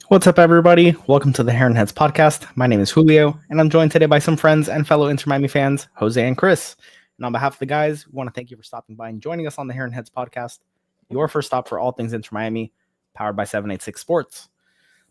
What's up, everybody? Welcome to the Heron Heads podcast. My name is Julio, and I'm joined today by some friends and fellow Inter Miami fans, Jose and Chris. And on behalf of the guys, we want to thank you for stopping by and joining us on the Heron Heads podcast, your first stop for all things Inter Miami, powered by 786 Sports.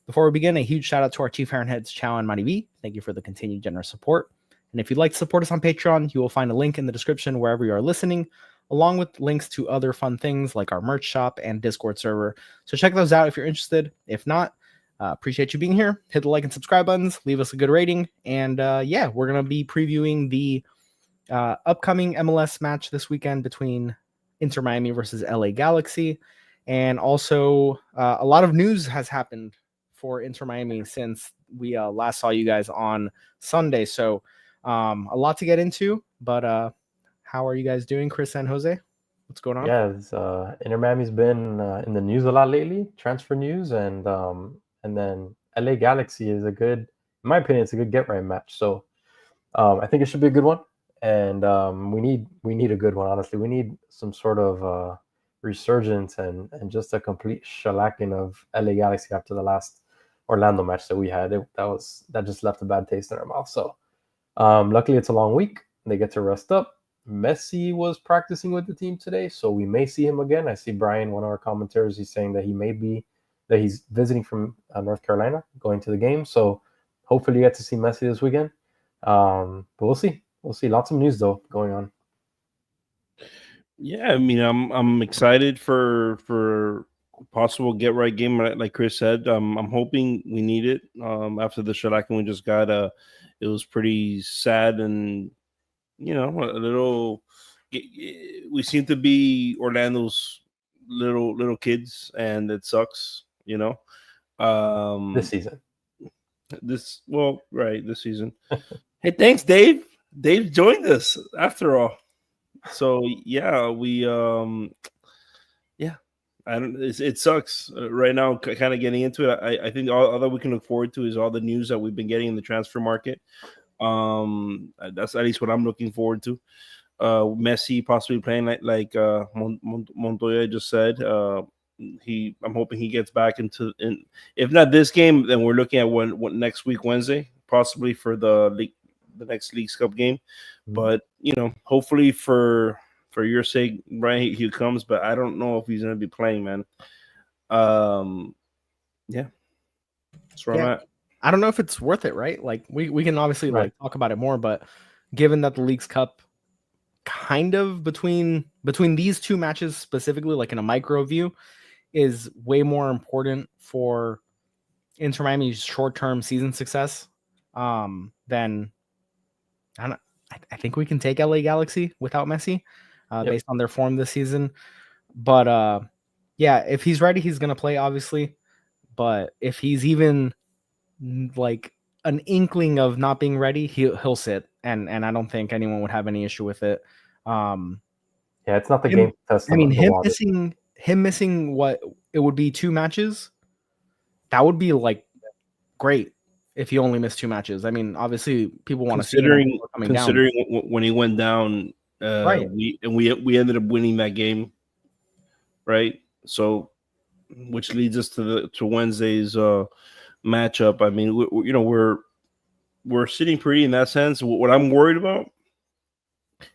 Before we begin, a huge shout out to our Chief Heron Heads, Chow and Mari V. Thank you for the continued generous support. And if you'd like to support us on Patreon, you will find a link in the description wherever you are listening, along with links to other fun things like our merch shop and Discord server. So check those out if you're interested. If not, appreciate you being here. Hit the like and subscribe buttons. Leave us a good rating. And we're going to be previewing the upcoming MLS match this weekend between Inter Miami versus LA Galaxy. And also, a lot of news has happened for Inter Miami since we last saw you guys on Sunday. So a lot to get into. But how are you guys doing, Chris and Jose? What's going on? Yeah, Inter Miami's been in the news a lot lately, transfer news, and then LA Galaxy is a good, in my opinion, it's a good get right match. So I think it should be a good one, and we need a good one. Honestly, we need some sort of resurgence and just a complete shellacking of LA Galaxy after the last Orlando match that we had. That just left a bad taste in our mouth. So luckily, it's a long week. They get to rest up. Messi was practicing with the team today, so we may see him again. I see Brian, one of our commenters, he's saying that he's visiting from North Carolina, going to the game. So hopefully you get to see Messi this weekend. But we'll see. We'll see. Lots of news though going on. Yeah, I mean, I'm excited for possible get right game. Like Chris said, I'm hoping we need it. After the shellacking we just got, it was pretty sad and a little. We seem to be Orlando's little kids, and it sucks. This season. This season. Hey, thanks, Dave. Dave joined us after all. So yeah, it sucks right now. Kind of getting into it. I think all that we can look forward to is all the news that we've been getting in the transfer market. That's at least what I'm looking forward to. Messi possibly playing like Montoya just said. I'm hoping he gets back into. If not this game, then we're looking at what next week, Wednesday, possibly for the next Leagues Cup game. But hopefully for your sake, Brian, he comes. But I don't know if he's going to be playing, man. Yeah, that's where I'm at. I don't know if it's worth it, right? Like we can obviously talk about it more, but given that the Leagues Cup kind of between these two matches specifically, like in a micro view, is way more important for Inter Miami's short-term season success than I think we can take LA Galaxy without Messi based on their form this season. But if he's ready, he's going to play, obviously. But if he's even like an inkling of not being ready, he'll sit, and I don't think anyone would have any issue with it. It's not the game test. I mean, him missing what it would be 2 matches, that would be like great if he only missed 2 matches. I mean, obviously people want to see him considering when he went down, right? We ended up winning that game, right? So, which leads us to Wednesday's matchup. I mean, we're sitting pretty in that sense. What I'm worried about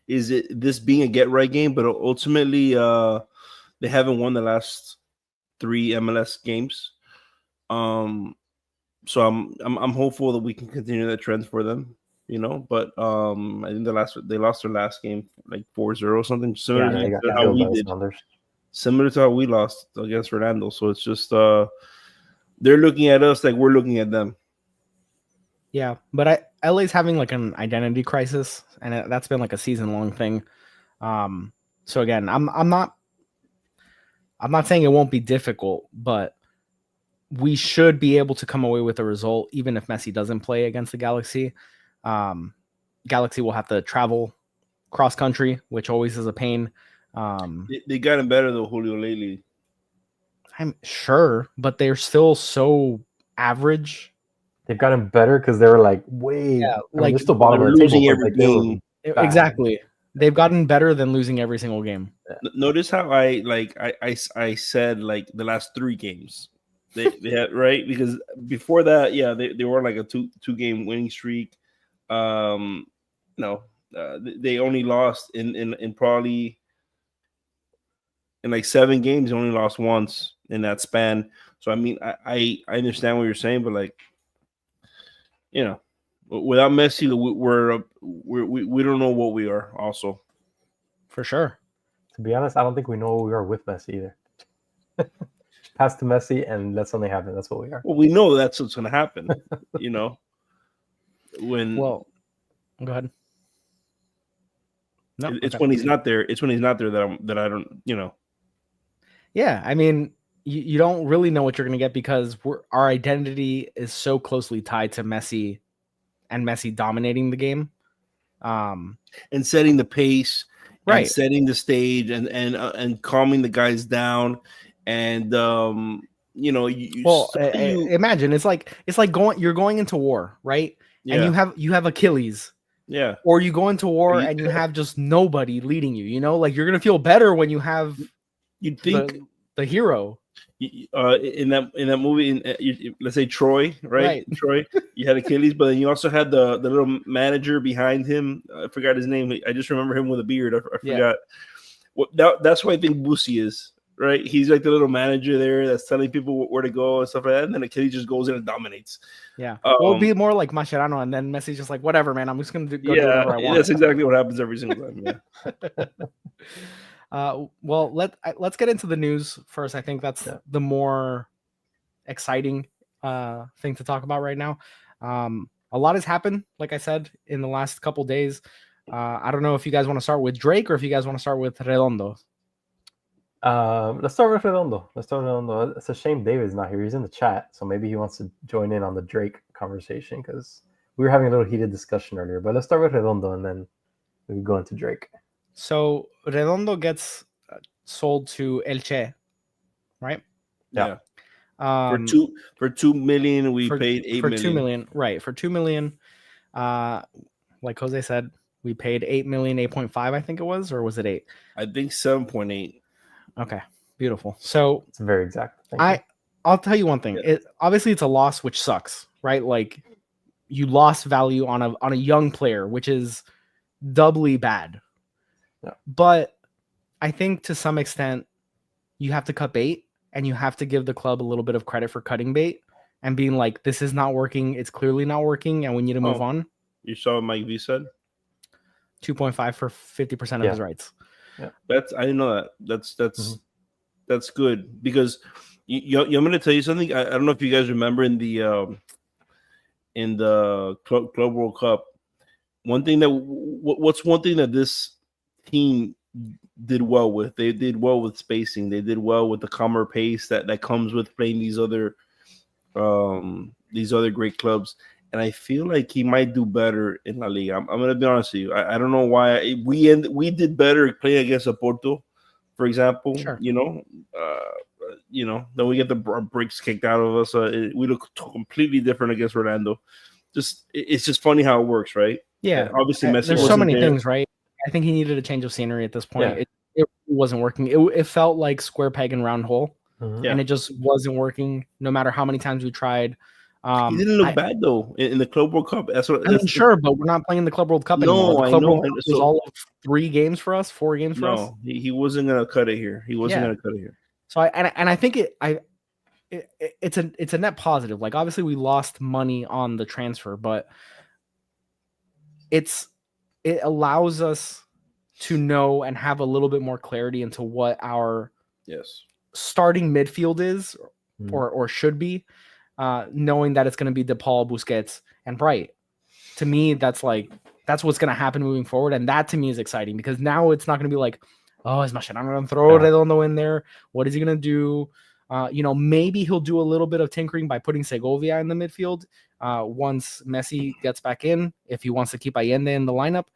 is this being a get right game, but ultimately they haven't won the last 3 MLS games. So I'm hopeful that we can continue that trend for them, But I think they lost their last game like 4-0 or something, similar to how we did. Similar to how we lost against Redondo. So it's just they're looking at us like we're looking at them. Yeah, but LA's having like an identity crisis, and that's been like a season-long thing. So again, I'm not saying it won't be difficult, but we should be able to come away with a result, even if Messi doesn't play against the Galaxy. Galaxy will have to travel cross-country, which always is a pain. They gotten better though, Julio, lately. I'm sure, but they're still so average. They've gotten better because they were like they're still bottom of the table, every game. Exactly. They've gotten better than losing every single game. Notice how I said like the last 3 games They had right because before that, yeah, they were like a two game winning streak. No, they only lost in probably in like 7 games. They only lost once in that span. So I mean, I understand what you're saying, but like, without Messi, we don't know what we are. Also, For sure. To be honest, I don't think we know what we are with Messi either. Pass to Messi and let something happen. That's what we are. well, we know that's what's going to happen. When Well, go ahead. No, it's okay. when he's not there. It's when he's not there that I don't. Yeah, I mean, you don't really know what you're going to get because our identity is so closely tied to Messi and Messi dominating the game. And setting the pace, right? And setting the stage, and calming the guys down, and imagine it's like you're going into war, right? Yeah. And you have Achilles. Yeah. Or you go into war and you have just nobody leading you. Like you're gonna feel better when you have. You'd think the hero. In that movie, let's say Troy, right? Troy, you had Achilles, but then you also had the little manager behind him. I forgot his name. I just remember him with a beard. I forgot. That's what I think Busi is, right? He's like the little manager there that's telling people where to go and stuff like that. And then Achilles just goes in and dominates. Yeah, it'll be more like Mascherano, and then Messi's just like, whatever, man. I'm just gonna go do whatever I want. That's exactly what happens every single time. Yeah. Well, let's get into the news first. I think that's the more exciting thing to talk about right now. A lot has happened, like I said, in the last couple days. I don't know if you guys want to start with Drake or if you guys want to start with Redondo. Let's start with Redondo. It's a shame David's not here. He's in the chat, so maybe he wants to join in on the Drake conversation because we were having a little heated discussion earlier. But let's start with Redondo and then we can go into Drake. So Redondo gets sold to Elche, right? Yeah. For $2 million, we paid $8 million. For $2 million, right? For $2 million, like Jose said, we paid $8 million, 8.5, I think it was, or was it 8? I think 7.8. Okay, beautiful. So it's very exact. I'll tell you one thing. Obviously it's a loss, which sucks, right? Like you lost value on a young player, which is doubly bad. Yeah. But I think to some extent you have to cut bait and you have to give the club a little bit of credit for cutting bait and being like, this is not working. It's clearly not working, and we need to move on. You saw what Mike V said? 2.5 for 50% of his rights. Yeah, I didn't know that. That's good because I'm going to tell you something. I don't know if you guys remember in the Club World Cup. One thing that this team did well with? They did well with spacing. They did well with the calmer pace that comes with playing these other great clubs. And I feel like he might do better in La Liga. I'm going to be honest with you. I don't know why we did better playing against Oporto, for example. Sure. Then we get the bricks kicked out of us. We look completely different against Redondo. It's just funny how it works, right? Yeah. Obviously, Messi. There's so many things, right? I think he needed a change of scenery at this point. Yeah. It wasn't working. It felt like square peg and round hole, and it just wasn't working. No matter how many times we tried. He didn't look bad though in the Club World Cup. Sure, but we're not playing the Club World Cup anymore. The Club World Cup was all of 3 games for us, 4 games for us. No, he wasn't gonna cut it here. So I think it's a net positive. Like obviously we lost money on the transfer, but it allows us to know and have a little bit more clarity into what our starting midfield is or should be. Knowing that it's going to be DePaul, Busquets, and Bright. To me, that's what's going to happen moving forward, and that to me is exciting because now it's not going to be like, oh, is Mascherano going to throw Redondo in there? What is he going to do? Maybe he'll do a little bit of tinkering by putting Segovia in the midfield once Messi gets back in, if he wants to keep Allende in the lineup,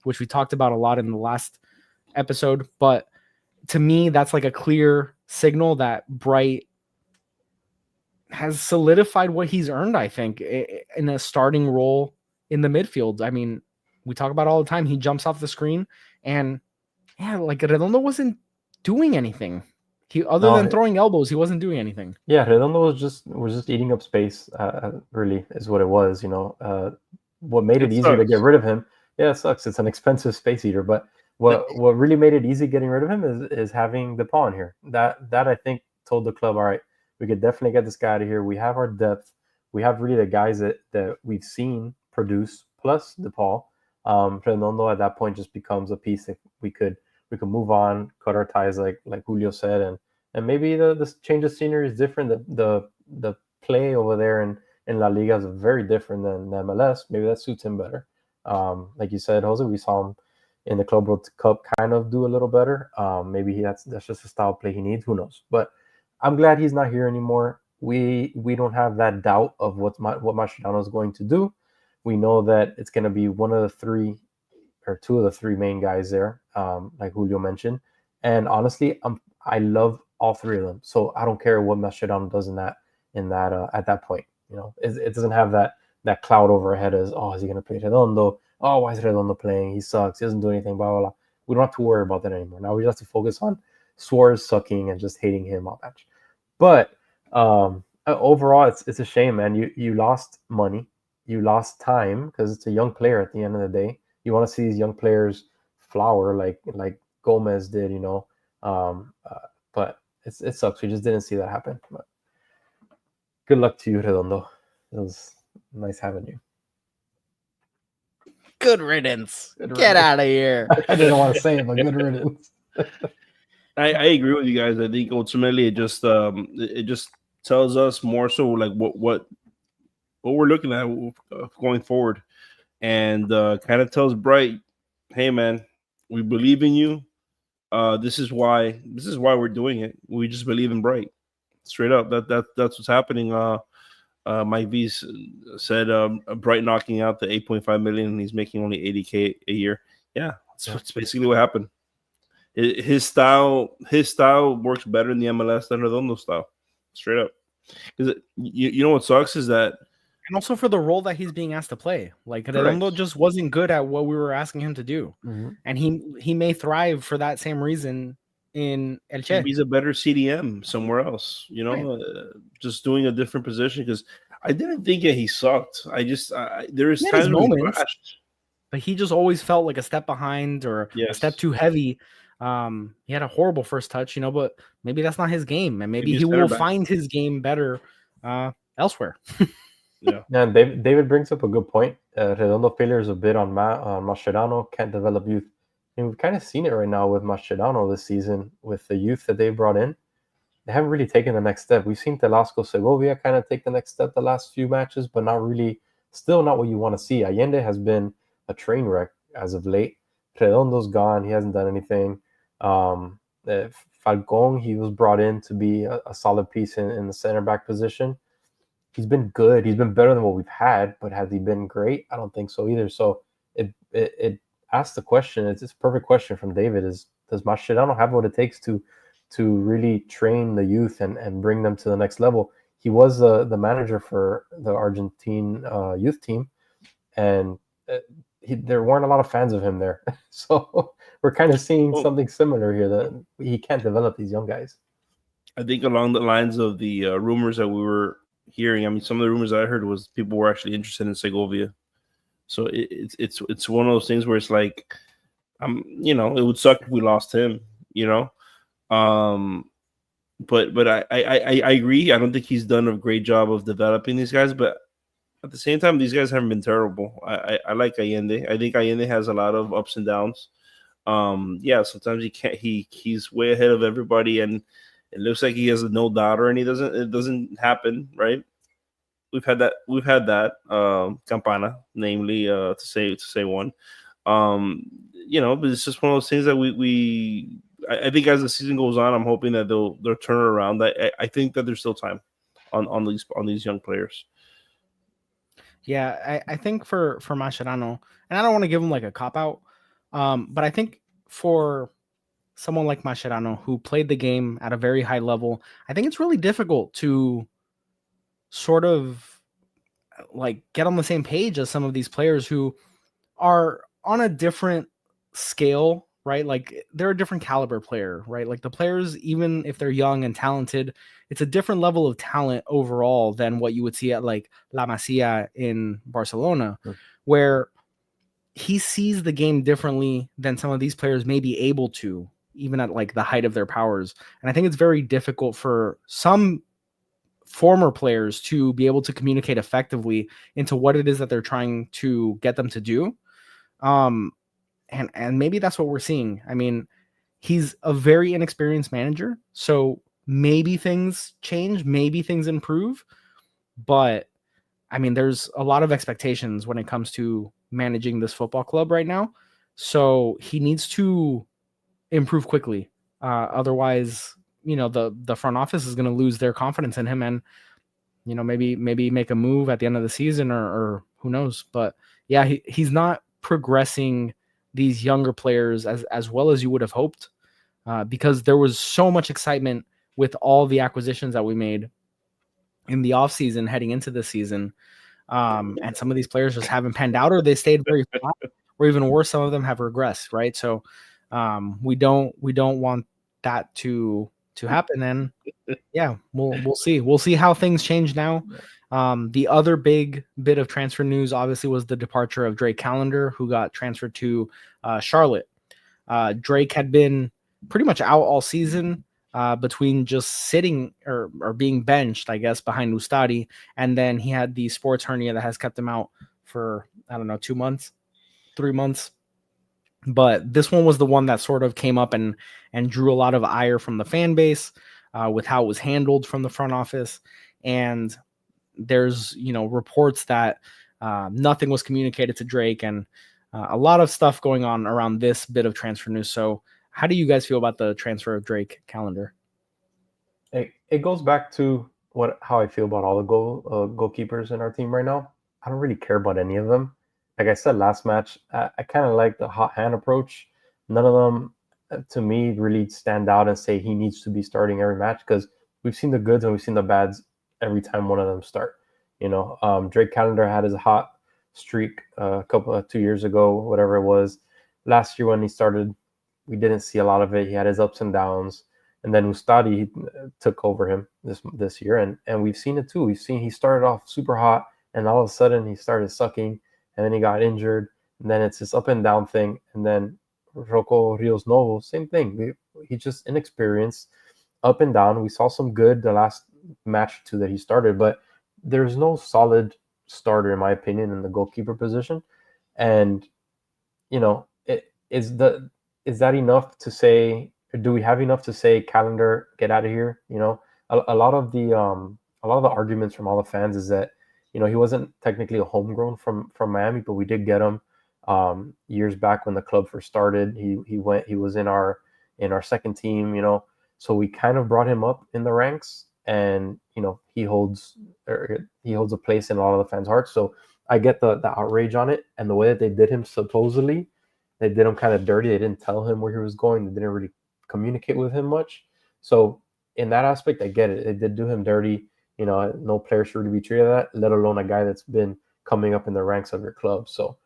which we talked about a lot in the last episode. But to me, that's like a clear signal that Bright has solidified what he's earned, I think, in a starting role in the midfield. I mean, we talk about all the time. He jumps off the screen and like Redondo wasn't doing anything. He other than throwing elbows, he wasn't doing anything. Yeah, Redondo was just eating up space. Really, is what it was. What made it easier to get rid of him? Yeah, it sucks. It's an expensive space eater, but what really made it easy getting rid of him is having the pawn here. That I think told the club, all right, we could definitely get this guy out of here. We have our depth. We have really the guys that we've seen produce plus DePaul. Redondo at that point just becomes a piece that we could move on, cut our ties like Julio said, and maybe the change of scenery is different. The play over there in La Liga is very different than the MLS. Maybe that suits him better. Like you said, Jose, we saw him in the Club World Cup kind of do a little better. Maybe that's just a style of play he needs. Who knows? But I'm glad he's not here anymore. We don't have that doubt of what Mascherano is going to do. We know that it's going to be one of the three or two of the three main guys there, like Julio mentioned. And honestly, I love all three of them. So I don't care what Mascherano does in that at that point. It doesn't have that cloud over our head as, oh, is he going to play Redondo? Oh, why is Redondo playing? He sucks. He doesn't do anything, blah, blah, blah. We don't have to worry about that anymore. Now we just have to focus on Suarez sucking and just hating him all match. But overall, it's a shame, man. You lost money. You lost time because it's a young player at the end of the day. You want to see these young players flower like Gomez did, but it sucks. We just didn't see that happen. But good luck to you, Redondo. It was nice having you. Good riddance. Get out of here. I didn't want to say it, but good riddance. I agree with you guys. I think ultimately it just tells us more so like what we're looking at going forward, and kind of tells Bright, hey man, we believe in you. This is why we're doing it. We just believe in Bright. Straight up. That's what's happening. Mike V said Bright knocking out the 8.5 million and he's making only 80K a year. Yeah, that's basically what happened. His style works better in the MLS than Redondo's style. Straight up. Because you know what sucks is that, and also for the role that he's being asked to play. Like Redondo just wasn't good at what we were asking him to do. Mm-hmm. And he may thrive for that same reason in Elche. Maybe he's a better CDM somewhere else, just doing a different position, because I didn't think that he sucked. There is times moments, but he just always felt like a step behind or a step too heavy. He had a horrible first touch, but maybe that's not his game, and maybe he will find his game better elsewhere. Yeah, and David brings up a good point. Redondo failures a bit on Mascherano, can't develop youth. And we've kind of seen it right now with Mascherano this season with the youth that they brought in. They haven't really taken the next step. We've seen Telasco Segovia kind of take the next step the last few matches, but not really, still not what you want to see. Allende has been a train wreck as of late. Redondo's gone. He hasn't done anything. Falcon, he was brought in to be a solid piece in the center back position. He's been good. He's been better than what we've had, but has he been great? I don't think so either. So it asks the question. It's a perfect question from David. Does Mascherano have what it takes to really train the youth and bring them to the next level? He was the manager for the Argentine youth team, and there weren't a lot of fans of him there. So we're kind of seeing something similar here, that he can't develop these young guys. I think along the lines of the rumors that we were hearing, I mean, some of the rumors I heard was people were actually interested in Segovia. So it's one of those things where it's like, it would suck if we lost him, but I agree. I don't think he's done a great job of developing these guys, but at the same time, these guys haven't been terrible. I like Allende. I think Allende has a lot of ups and downs. Sometimes he's way ahead of everybody, and it looks like he has a no doubter, and it doesn't happen, right? We've had that Campana, namely to say one. But it's just one of those things that I think as the season goes on, I'm hoping that they'll turn around. I think that there's still time on these young players. Yeah, I think for Mascherano, and I don't want to give him like a cop out, but I think for someone like Mascherano who played the game at a very high level, I think it's really difficult to sort of like get on the same page as some of these players who are on a different scale, right? Like they're a different caliber player, right? Like the players, even if they're young and talented, it's a different level of talent overall than what you would see at like La Masia in Barcelona, where he sees the game differently than some of these players may be able to, even at like the height of their powers. And I think it's very difficult for some former players to be able to communicate effectively into what it is that they're trying to get them to do. And maybe that's what we're seeing. I mean, he's a very inexperienced manager, so maybe things change, maybe things improve, but I mean, there's a lot of expectations when it comes to managing this football club right now. So he needs to improve quickly. Otherwise, the front office is going to lose their confidence in him, and maybe make a move at the end of the season, or who knows. But yeah, he's not progressing these younger players as well as you would have hoped, because there was so much excitement with all the acquisitions that we made in the offseason heading into this season. And some of these players just haven't panned out, or they stayed very flat, or even worse, some of them have regressed, right? So we don't want that to happen. And yeah, we'll see. We'll see how things change now. The other big bit of transfer news obviously was the departure of Drake Callender, who got transferred to Charlotte. Drake had been pretty much out all season, between just sitting or being benched, I guess, behind Ustadi. And then he had the sports hernia that has kept him out for, I don't know, 2 months, 3 months. But this one was the one that sort of came up and drew a lot of ire from the fan base, with how it was handled from the front office. And there's, reports that nothing was communicated to Drake, and a lot of stuff going on around this bit of transfer news. So how do you guys feel about the transfer of Drake Callender? It goes back to how I feel about all the goalkeepers in our team right now. I don't really care about any of them. Like I said last match, I kind of like the hot hand approach. None of them, to me, really stand out and say he needs to be starting every match, because we've seen the goods and we've seen the bads every time one of them start. Drake Callender had his hot streak 2 years ago, whatever it was. Last year when he started, we didn't see a lot of it. He had his ups and downs. And then Ustadi took over him this year, and we've seen it too. We've seen he started off super hot, and all of a sudden he started sucking, and then he got injured, and then it's this up and down thing. And then Rocco Rios Novo, same thing. He's just inexperienced, up and down. We saw some good the last match or two that he started, but there's no solid starter, in my opinion, in the goalkeeper position. And is that enough to say? Do we have enough to say, Callender, get out of here? A lot of the arguments from all the fans is that he wasn't technically a homegrown from Miami, but we did get him years back when the club first started. He was in our second team, so we kind of brought him up in the ranks, and he holds a place in a lot of the fans' hearts. So I get the outrage on it, and the way that they did him, supposedly they did him kind of dirty. They didn't tell him where he was going. They didn't really communicate with him much. So in that aspect, I get it. They did do him dirty. No player should really be treated that, let alone a guy that's been coming up in the ranks of your club. So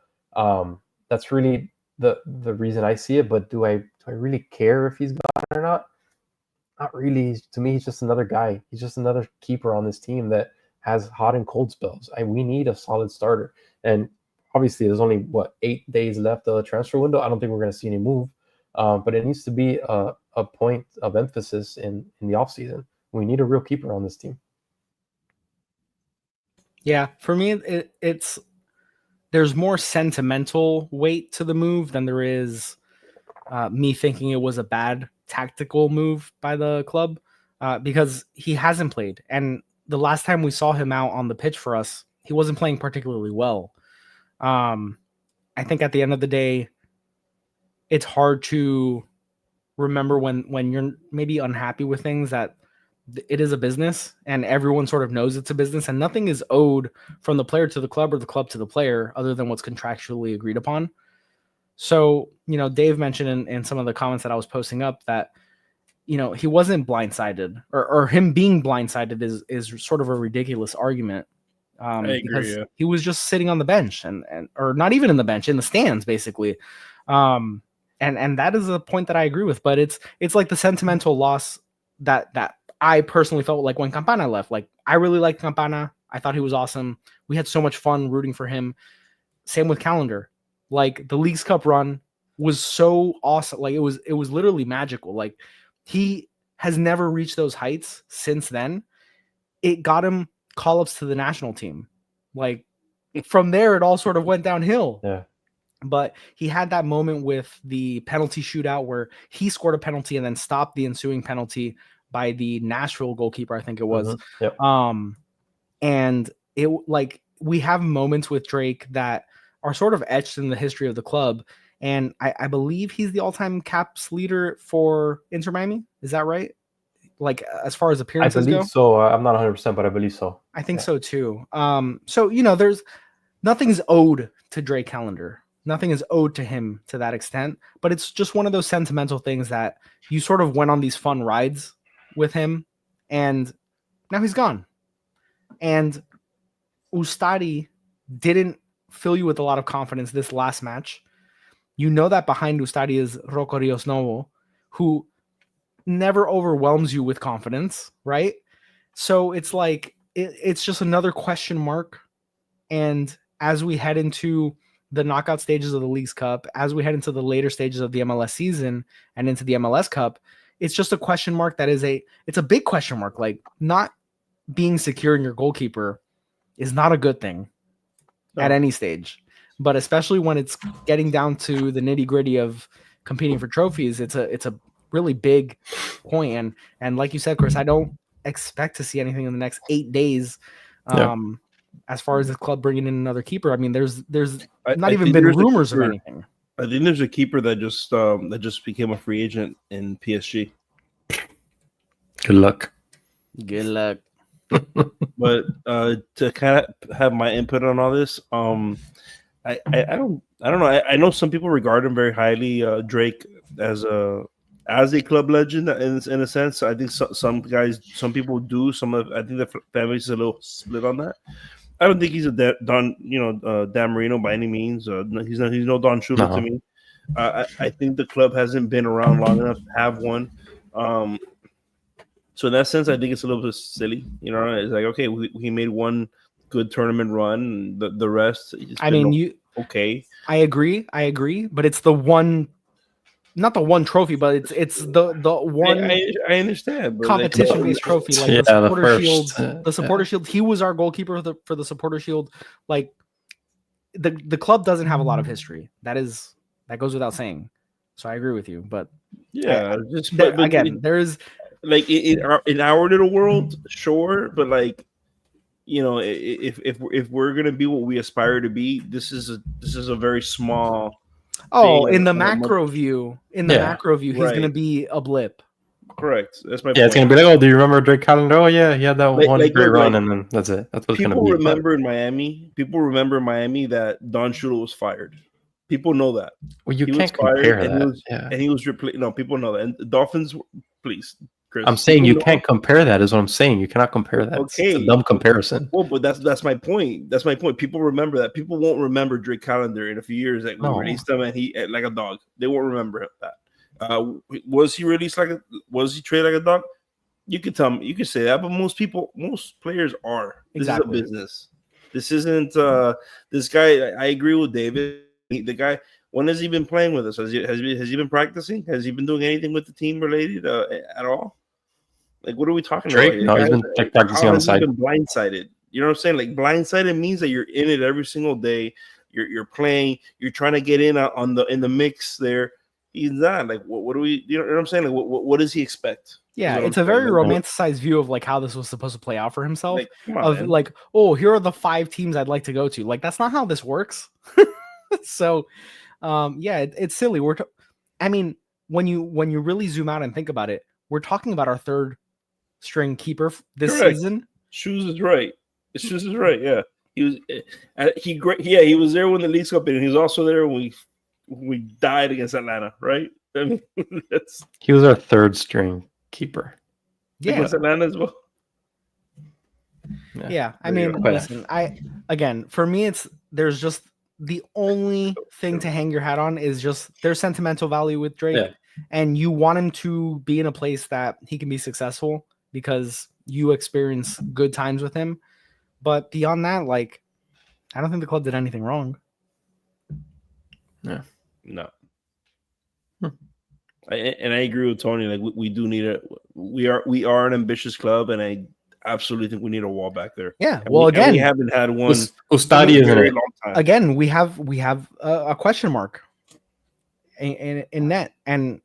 that's really the reason I see it. But do I really care if he's gone or not? Not really. To me, he's just another guy. He's just another keeper on this team that has hot and cold spells. We need a solid starter. And obviously, there's only 8 days left of the transfer window. I don't think we're going to see any move. But it needs to be a point of emphasis in the offseason. We need a real keeper on this team. Yeah, for me, there's more sentimental weight to the move than there is me thinking it was a bad tactical move by the club, because he hasn't played. And the last time we saw him out on the pitch for us, he wasn't playing particularly well. I think at the end of the day, it's hard to remember when you're maybe unhappy with things, that it is a business and everyone sort of knows it's a business, and nothing is owed from the player to the club or the club to the player other than what's contractually agreed upon. So, Dave mentioned in some of the comments that I was posting up that, he wasn't blindsided, or him being blindsided is sort of a ridiculous argument. Because he was just sitting on the bench or not even in the bench, in the stands, basically. And that is a point that I agree with. But it's like the sentimental loss that I personally felt like when Campana left. Like, I really liked Campana. I thought he was awesome. We had so much fun rooting for him. Same with Callender. Like, the Leagues Cup run was so awesome. Like, it was literally magical. Like, he has never reached those heights since then. It got him call-ups to the national team. Like, from there, it all sort of went downhill. Yeah. But he had that moment with the penalty shootout where he scored a penalty and then stopped the ensuing penalty by the Nashville goalkeeper, I think it was. Mm-hmm. Yep. And it, like, we have moments with Drake that are sort of etched in the history of the club. And I believe he's the all-time caps leader for Inter Miami. Is that right? Like, as far as appearances go? I believe so. I'm not 100%, but I believe so. I think so too. So, you know, there's nothing's owed to Drake Callender. Nothing is owed to him to that extent, but it's just one of those sentimental things that you sort of went on these fun rides with him, and now he's gone. And Ustadi didn't fill you with a lot of confidence this last match. You know that behind Ustadi is Rocco Rios Novo, who never overwhelms you with confidence, right? So it's like, it's just another question mark. And as we head into the knockout stages of the Leagues Cup, as we head into the later stages of the MLS season and into the MLS Cup, it's just a question mark that it's a big question mark. Like, not being secure in your goalkeeper is not a good thing at any stage, but especially when it's getting down to the nitty gritty of competing for trophies, it's a really big point. And like you said, Chris, I don't expect to see anything in the next 8 days. As far as the club bringing in another keeper, I mean, there's not even been rumors of anything. I think there's a keeper that just became a free agent in PSG. Good luck. Good luck. But to kind of have my input on all this, I don't know. I know some people regard him very highly, Drake, as a club legend in a sense. I think some people do. I think the family is a little split on that. I don't think he's a Dan Marino by any means. He's no Don Shula to me. I think the club hasn't been around long enough to have one. So in that sense, I think it's a little bit silly. You know, it's like, okay, he made one good tournament run. The rest, okay. I agree, but it's the one. Not the one trophy, but it's the one. I understand, but competition-based trophy, like the supporter shield. The supporter shield. He was our goalkeeper for the supporter shield. Like, the club doesn't have a lot of history. That goes without saying. So I agree with you, but yeah, there is like in our little world, sure, but like, you know, if we're gonna be what we aspire to be, this is a very small. Oh, in the macro view, he's going to be a blip. Correct. That's my point. Yeah, it's going to be like, oh, do you remember Drake Callender? Oh, yeah, he had that one great run, and then that's it. That's what's going to be. People remember in Miami that Don Shula was fired. People know that. Well, you can't compare that. And he was replaced. No, people know that. And the Dolphins, please, Chris. I'm saying you can't compare that. Is what I'm saying. You cannot compare that. Okay, it's a dumb comparison. Well, but that's my point. That's my point. People remember that. People won't remember Drake Callender in a few years that we released him and he like a dog. They won't remember that. Was he released was he traded like a dog? You could tell me. You could say that, but most players are. This is a business. This isn't this guy. I agree with David. The guy. When has he been playing with us? Has he been practicing? Has he been doing anything with the team related at all? Like, what are we talking about? No, he's been practicing on the side. Been blindsided. You know what I'm saying? Like, blindsided means that you're in it every single day. You're playing. You're trying to get in the mix there. He's not. Like, what do we? You know what I'm saying? Like, what does he expect? Yeah, it's a very romanticized view of like how this was supposed to play out for himself. Like, oh, here are the 5 teams I'd like to go to. Like, that's not how this works. So, it's silly. I mean, when you really zoom out and think about it, we're talking about our third string keeper this season. Shoes is right. Yeah, he was. He was there when the Leagues Cup, and he was also there when we died against Atlanta. Right. I mean, he was our third string keeper. Yeah, against Atlanta as well. Yeah, I mean, listen. For me, there's just the only thing to hang your hat on is just their sentimental value with Drake. Yeah. And you want him to be in a place that he can be successful because you experience good times with him. But beyond that, like, I don't think the club did anything wrong. Yeah. No. I agree with Tony. Like we do need we are an ambitious club, and I absolutely think we need a wall back there. Yeah. And well, again, we haven't had one. Ustadi isn't it? Again, we have a question mark in net, and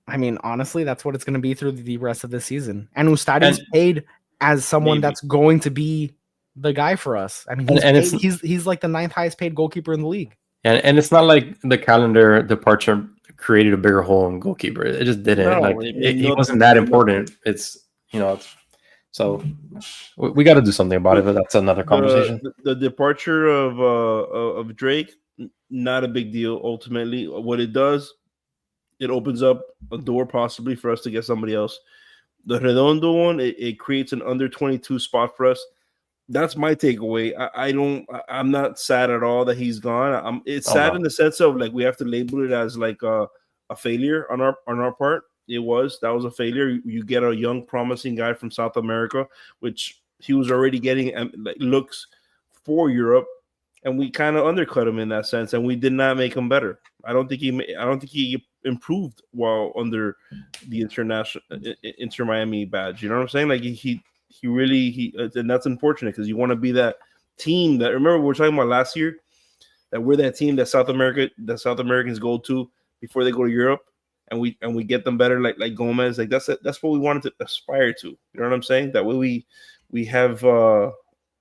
I mean, honestly, that's what it's going to be through the rest of the season. And Ustadi's paid as someone that's going to be the guy for us. I mean, he's like the 9th highest paid goalkeeper in the league. And it's not like the Callender departure created a bigger hole in goalkeeper. It just didn't. No, he wasn't that important. It's so we got to do something about it. But that's another conversation. The departure of Drake, not a big deal. Ultimately, what it does, it opens up a door possibly for us to get somebody else. The Redondo one, it creates an under 22 spot for us. That's my takeaway. I'm not sad at all that he's gone. It's sad in the sense of like we have to label it as like a failure on our part. That was a failure. You get a young, promising guy from South America, which he was already getting like looks for Europe, and we kind of undercut him in that sense, and we did not make him better. I don't think he improved while under the Inter Miami badge. You know what I'm saying? Like he really and that's unfortunate because you want to be that team that, remember we were talking about last year, that we're that team that South Americans go to before they go to Europe, and we get them better like Gomez. Like that's what we wanted to aspire to. You know what I'm saying? That way we have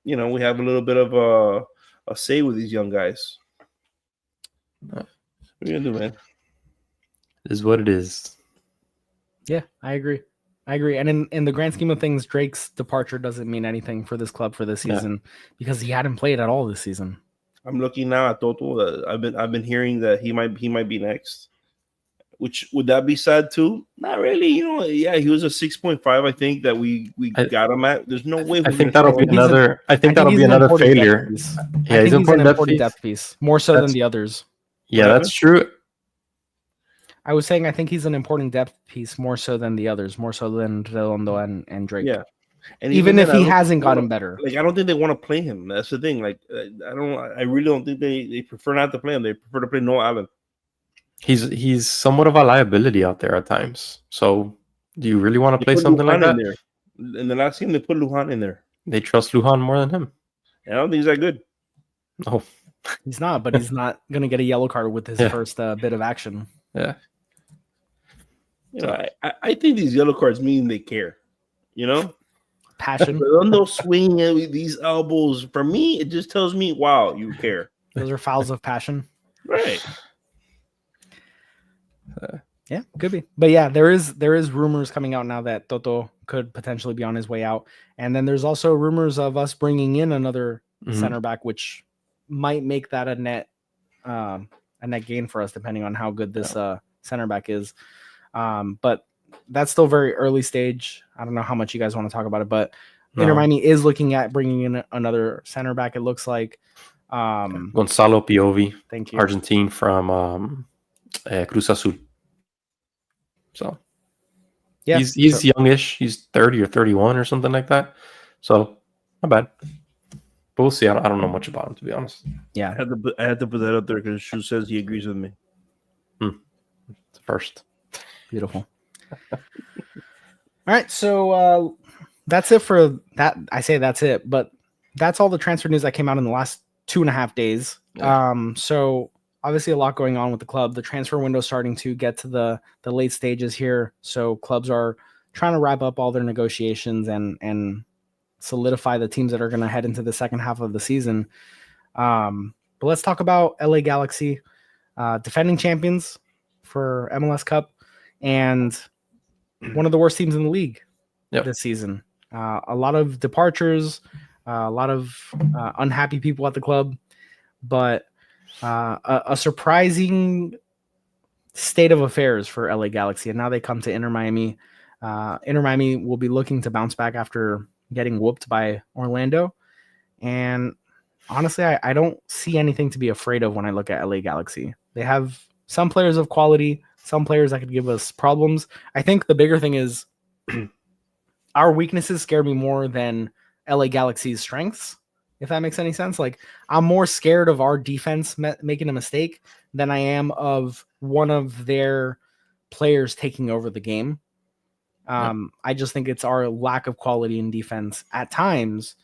we have a little bit of a say with these young guys. What are you gonna do, man? It is what it is. Yeah, I agree. And in the grand scheme of things, Drake's departure doesn't mean anything for this club for this season because he hadn't played at all this season. I'm looking now at Toto. I've been hearing that he might be next. Which would that be sad too? Not really. He was a 6.5. I think that we got him at. There's no way. I think that'll be another. I think that'll be another failure. Yeah, he's an important depth piece, more so than the others. Yeah, that's true. I was saying I think he's an important depth piece more so than the others, more so than Redondo and Drake. Yeah. And even if he hasn't gotten better. Like, I don't think they want to play him. That's the thing. Like, I really don't think they prefer not to play him. They prefer to play Noah Allen. He's somewhat of a liability out there at times. So do you really want to play something like that? In the last game, they put Lujan in there. They trust Lujan more than him. I don't think he's that good. No. He's not, but he's not going to get a yellow card with his first bit of action. Yeah. I think these yellow cards mean they care. Passion. Redondo swinging these elbows, for me, it just tells me, wow, you care. Those are fouls of passion. Right. Yeah, could be. But yeah, there is rumors coming out now that Toto could potentially be on his way out. And then there's also rumors of us bringing in another center back, which might make that a net gain for us, depending on how good this center back is. But that's still very early stage. I don't know how much you guys want to talk about it, but Inter Miami is looking at bringing in another center back. It looks like Gonzalo Piovi, thank you, Argentine from Cruz Azul. So yeah, he's youngish. He's 30 or 31 or something like that. So not bad. But we'll see. I don't know much about him, to be honest. Yeah, I had to put that up there because Shu says he agrees with me. First. Beautiful. All right, so that's it for that. I say that's it, but that's all the transfer news that came out in the last 2.5 days. Yeah. So obviously a lot going on with the club. The transfer window starting to get to the late stages here. So clubs are trying to wrap up all their negotiations and solidify the teams that are going to head into the second half of the season. But let's talk about LA Galaxy, defending champions for MLS Cup, and one of the worst teams in the league this season. A lot of departures, a lot of unhappy people at the club, but a surprising state of affairs for LA Galaxy. And now they come to Inter Miami. Inter Miami will be looking to bounce back after getting whooped by Orlando. And honestly, I don't see anything to be afraid of when I look at LA Galaxy. They have some players of quality, some players that could give us problems. I think the bigger thing is our weaknesses scare me more than LA Galaxy's strengths, if that makes any sense. Like, I'm more scared of our defense making a mistake than I am of one of their players taking over the game. I just think it's our lack of quality in defense at times,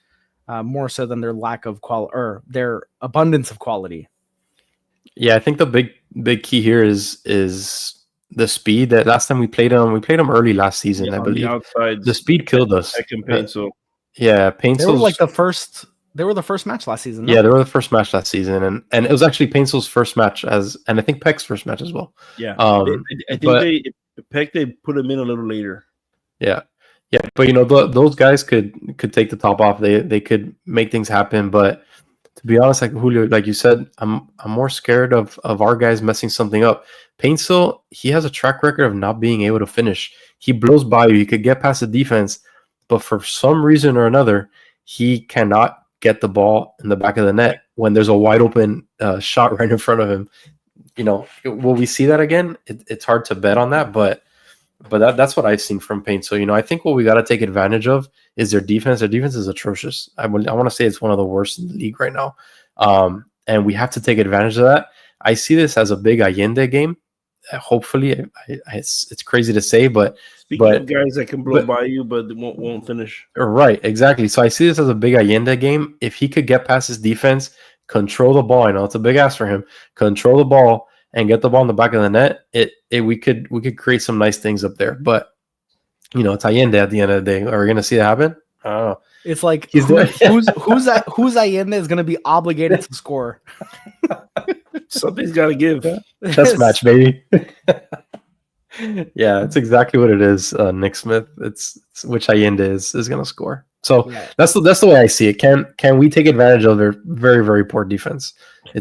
more so than their lack of quality or their abundance of quality. Yeah, I think the big key here is the speed. That last time we played them early last season, I believe. The speed killed us. Yeah, Painsel's. They were like the first. They were the first match last season. No? Yeah, they were the first match last season, and it was actually Painsel's first match and I think Peck's first match as well. Yeah, I think Peck they put him in a little later. Yeah, but those guys could take the top off. They could make things happen, but to be honest, like Julio, like you said, I'm more scared of our guys messing something up. Painsel, he has a track record of not being able to finish. He blows by you. He could get past the defense, but for some reason or another, he cannot get the ball in the back of the net when there's a wide open shot right in front of him. Will we see that again? It's hard to bet on that, but that's what I've seen from Paint. So, I think what we got to take advantage of is their defense. Their defense is atrocious. I want to say it's one of the worst in the league right now. And we have to take advantage of that. I see this as a big Allende game. Hopefully, it's crazy to say, but speaking of guys that can blow by you, but won't finish. Right, exactly. So I see this as a big Allende game. If he could get past his defense, control the ball. I know it's a big ask for him. Control the ball and get the ball in the back of the net. We could create some nice things up there. But it's Allende at the end of the day. Are we going to see that happen? I don't know. It's like who's Allende is going to be obligated to score. Something's got to give. Chess match, baby. Yeah, it's exactly what it is. Nick Smith. It's which Allende is going to score. So that's the way I see it. Can we take advantage of their very, very poor defense?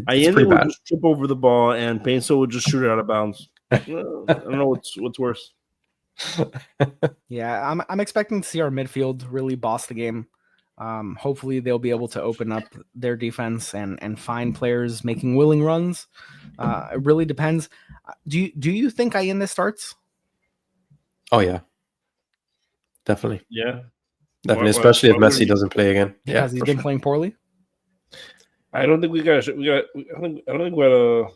Allende will just trip over the ball, and Painso will just shoot it out of bounds. I don't know what's worse. Yeah, I'm expecting to see our midfield really boss the game. Hopefully they'll be able to open up their defense and find players making willing runs. It really depends. Do you think Allende starts? Oh yeah, definitely. Yeah, definitely. Especially if Messi doesn't play again. Yeah, has he been playing poorly? I don't think we got. I don't think we got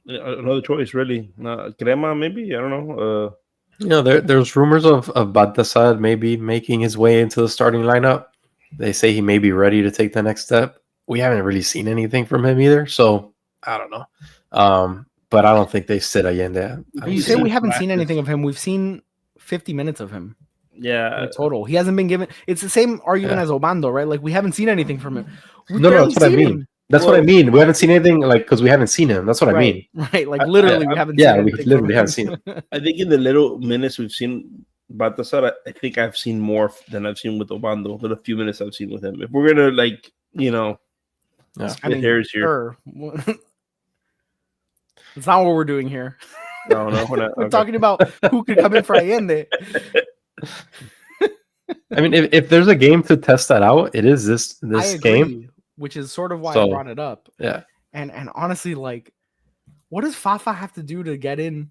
another choice really. Crema maybe. I don't know. There's rumors of Baltasar maybe making his way into the starting lineup. They say he may be ready to take the next step. We haven't really seen anything from him either, so I don't know. But I don't think they sit Allende. You say we haven't seen anything of him. We've seen 50 minutes of him. Yeah, total. He hasn't been given. It's the same argument as Obando, right? Like we haven't seen anything from him. No, that's what I mean. That's what I mean. We haven't seen anything because we haven't seen him. That's what I mean. Right. Like literally, we haven't. Yeah, we literally haven't seen him. I think in the little minutes we've seen Baltasar, I think I've seen more than I've seen with Obando. But a few minutes I've seen with him. If we're gonna split hairs here, it's not what we're doing here. No, we're not. We're talking about who could come in for Allende. I mean, if there's a game to test that out, it is this game. Which is sort of why I brought it up. Yeah. And honestly, like, what does Fafa have to do to get in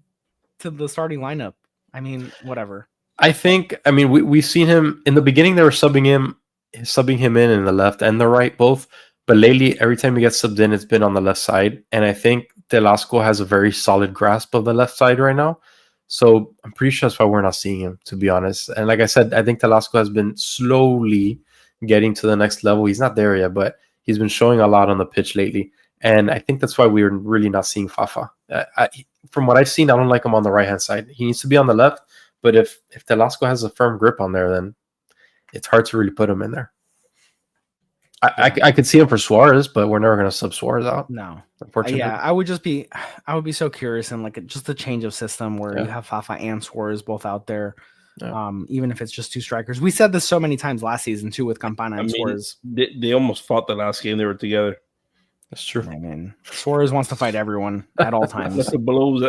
to the starting lineup? I mean, whatever. We've seen him in the beginning. They were subbing him in the left and the right both. But lately, every time he gets subbed in, it's been on the left side. And I think Telasco has a very solid grasp of the left side right now. So I'm pretty sure that's why we're not seeing him, to be honest. And like I said, I think Telasco has been slowly getting to the next level. He's not there yet, but he's been showing a lot on the pitch lately. And I think that's why we're really not seeing Fafa. From what I've seen, I don't like him on the right-hand side. He needs to be on the left. But if Telasco has a firm grip on there, then it's hard to really put him in there. I could see him for Suarez, but we're never going to sub Suarez out. No, unfortunately. Yeah, I would be so curious in like just a change of system where you have Fafa and Suarez both out there. Yeah. Even if it's just two strikers. We said this so many times last season too with Campana and Suarez. They almost fought the last game they were together. That's true. I mean, Suarez wants to fight everyone at all times. That's the blows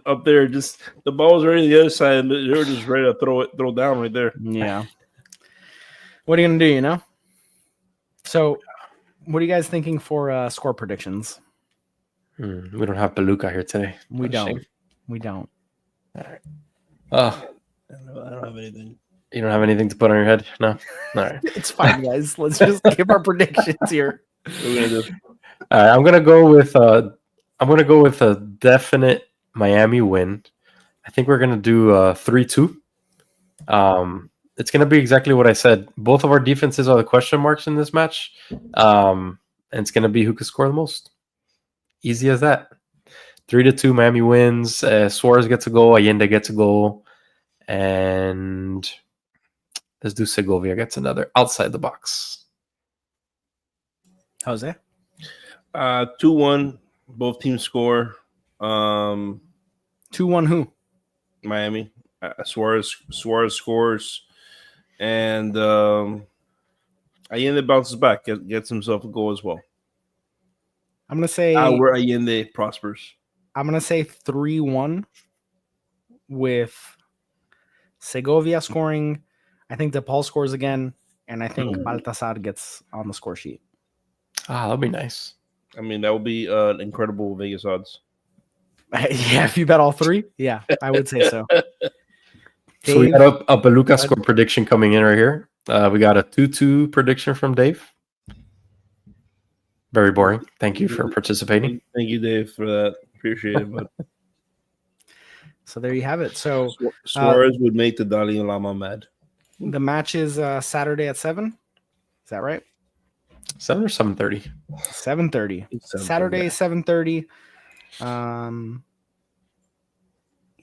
up there. Just the ball's right on the other side, and they were just ready to throw down right there. Yeah. What are you gonna do? So What are you guys thinking for score predictions? We don't have Beluga here today. We What a don't. shame. We don't. All right. I don't have anything. You don't have anything to put on your head? No? All right. It's fine, guys. Let's just give our predictions here. What are we gonna do? All right, I'm gonna go with a definite Miami win. I think we're gonna do 3-2. It's gonna be exactly what I said. Both of our defenses are the question marks in this match. And it's gonna be who can score the most. Easy as that. 3-2, Miami wins. Suarez gets a goal. Allende gets a goal. And let's do Segovia gets another outside the box. Jose? 2-1. Both teams score. 2-1 who? Miami. Suarez scores. And Allende bounces back. Gets himself a goal as well. I'm going to say... where Allende prospers. I'm going to say 3-1 with Segovia scoring. I think DePaul scores again, and I think Baltasar gets on the score sheet. That'll be nice. I mean, that would be incredible Vegas odds. Yeah, if you bet all three, yeah, I would say so. So we got a Beluga score prediction coming in right here. We got a 2-2 prediction from Dave. Very boring. Thank you for participating. Thank you, Dave, for that. Appreciate it. But so there you have it. So Suarez would make the Dalai Lama mad. The match is Saturday at 7. Is that right? 7 or 7:30? 7:30. Saturday, 7:30.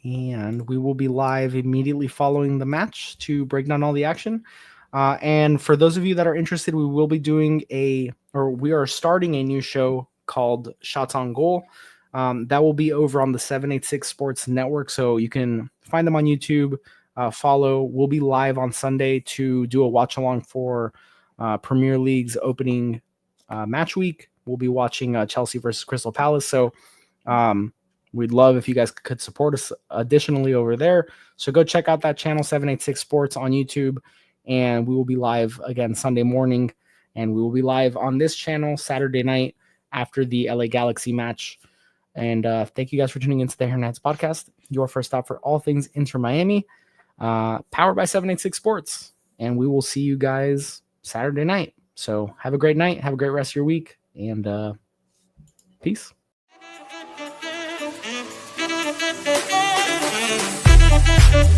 And we will be live immediately following the match to break down all the action. And for those of you that are interested, we will be doing we are starting a new show called Shots on Goal. That will be over on the 786 Sports Network. So you can find them on YouTube, follow. We'll be live on Sunday to do a watch along for Premier League's opening match week. We'll be watching Chelsea versus Crystal Palace. So we'd love if you guys could support us additionally over there. So go check out that channel, 786 Sports on YouTube. And we will be live again Sunday morning. And we will be live on this channel Saturday night after the LA Galaxy match. And thank you guys for tuning into the Heron Heads podcast, your first stop for all things Inter Miami, powered by 786 Sports. And we will see you guys Saturday night. So have a great night. Have a great rest of your week. And peace. Thank you.